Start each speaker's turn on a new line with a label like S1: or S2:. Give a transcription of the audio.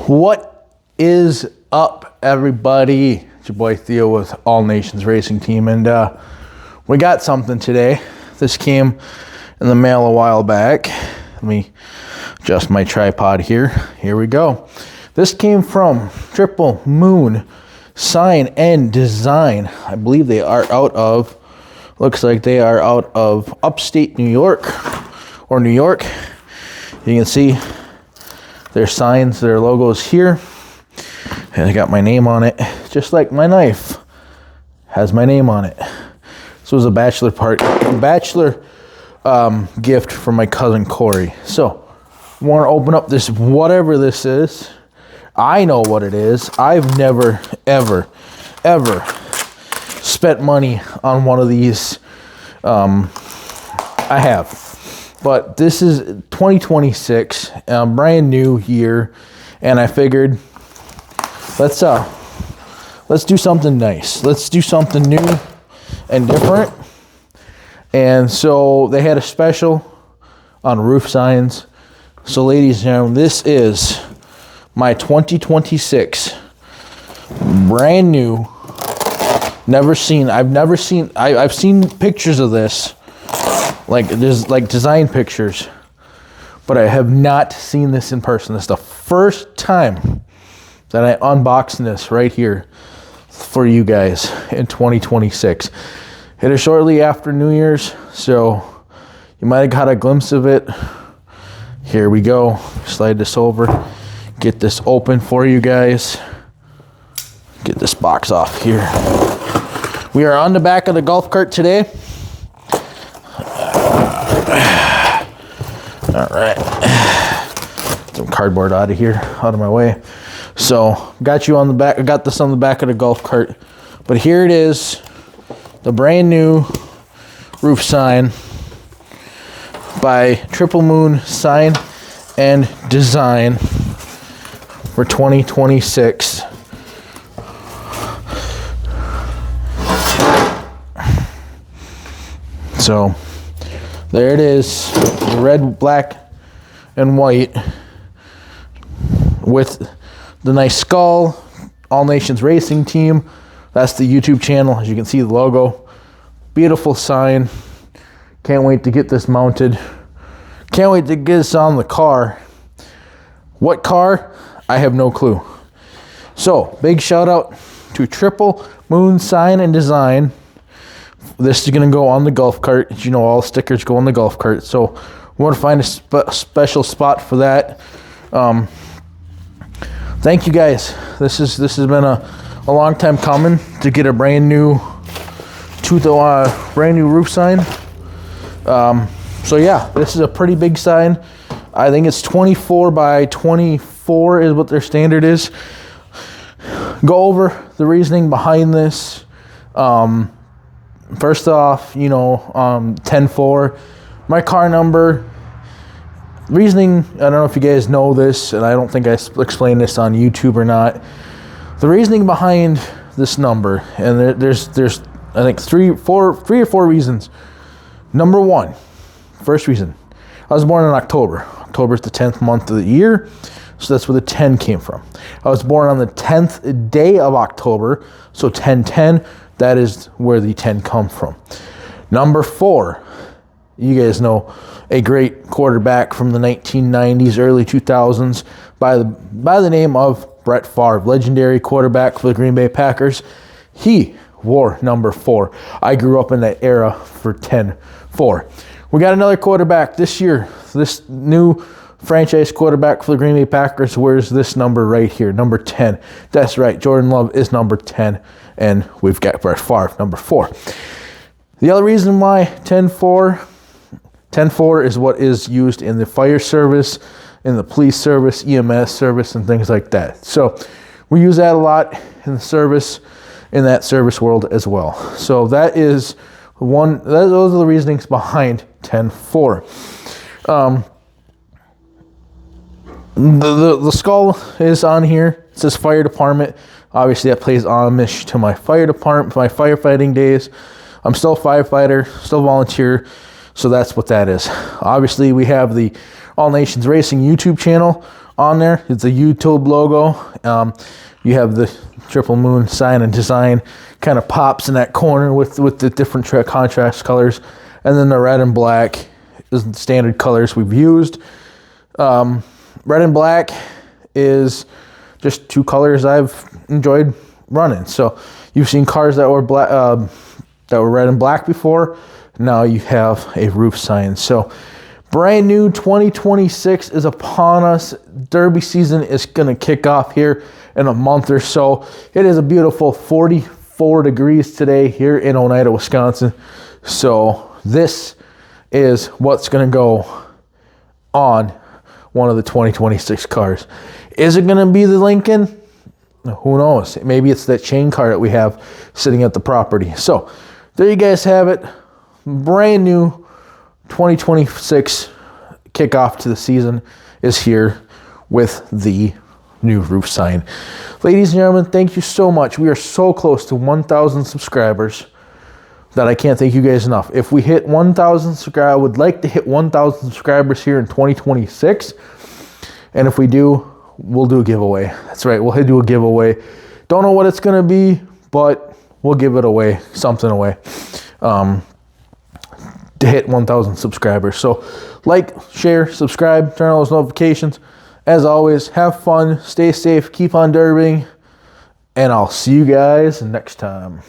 S1: What is up, everybody? It's your boy Theo with All Nations Racing Team, and we got something today. This came in the mail a while back. Let me adjust my tripod here. Here we go. This came from Triple Moon Sign and Design. I believe they are out of, looks like they are out of upstate New York or New York. You can see their signs, their logos here. And I got my name on it, just like my knife has my name on it. This was a bachelor gift from my cousin Corey. So, I want to open up this, whatever this is. I know what it is. I've never, ever spent money on one of these. I have. But this is 2026, brand new year, and I figured let's do something nice. Let's do something new and different. And so they had a special on roof signs. So ladies and gentlemen, this is my 2026 brand new. I've seen pictures of this. Like design pictures, but I have not seen this in person. This is the first time that I unboxed this right here for you guys in 2026. It is shortly after New Year's, so you might have got a glimpse of it. Here we go. Slide this over. Get this open for you guys. Get this box off here. We are on the back of the golf cart today. All right, some cardboard out of my way. So got you on the back. I got this on the back of the golf cart, but here it is, the brand new roof sign by Triple Moon Sign and Design for 2026. So there it is, red, black, and white with the nice skull. All Nations Racing Team. That's the YouTube channel. As you can see, the logo. Beautiful sign. Can't wait to get this mounted. Can't wait to get this on the car. What car? I have no clue. So, big shout out to Triple Moon Sign and Design. This is going to go on the golf cart. As you know, all stickers go on the golf cart. So we want to find a special spot for that. Thank you guys. This has been a long time coming to get a brand new roof sign. So yeah, this is a pretty big sign. I think it's 24 by 24 is what their standard is. Go over the reasoning behind this. First off, 10-4, my car number, reasoning, I don't know if you guys know this, and I don't think I explained this on YouTube or not. The reasoning behind this number, and there's I think three or four reasons. Number one, first reason, I was born in October. October is the 10th month of the year, so that's where the 10 came from. I was born on the 10th day of October, so 10-10. That is where the 10 come from. Number 4, you guys know a great quarterback from the 1990s, early 2000s by the name of Brett Favre, legendary quarterback for the Green Bay Packers. He wore number 4. I grew up in that era for 10-4. We got another quarterback this year. This new franchise quarterback for the Green Bay Packers wears this number right here, number 10. That's right, Jordan Love is number 10, and we've got Brett Favre, number 4. The other reason why 10-4 is what is used in the fire service, in the police service, EMS service, and things like that. So we use that a lot in the service, in that service world as well. So that is those are the reasonings behind 10-4. The skull is on here. It says fire department. Obviously, that plays homage to my fire department, my firefighting days. I'm still a firefighter, still volunteer, So that's what that is. Obviously, we have the All Nations Racing YouTube channel on there. It's a YouTube logo. You have the Triple Moon sign and design kind of pops in that corner with the different contrast colors. And then the red and black is the standard colors we've used. Red and black is just two colors I've enjoyed running. So you've seen cars that were black, that were red and black before. Now you have a roof sign. So brand new 2026 is upon us. Derby season is going to kick off here in a month or so. It is a beautiful 44 degrees today here in Oneida, Wisconsin. So this is what's going to go on one of the 2026 cars. Is it going to be the Lincoln? Who knows? Maybe it's that chain car that we have sitting at the property. So there you guys have it. Brand new 2026 kickoff to the season is here with the new roof sign. Ladies and gentlemen, thank you so much. We are so close to 1,000 subscribers that I can't thank you guys enough. If we hit 1,000 subscribers, I would like to hit 1,000 subscribers here in 2026. And if we do, we'll do a giveaway. That's right, we'll do a giveaway. Don't know what it's going to be, but we'll give it away, something away, to hit 1,000 subscribers. So like, share, subscribe, turn on those notifications. As always, have fun, stay safe, keep on derbying, and I'll see you guys next time.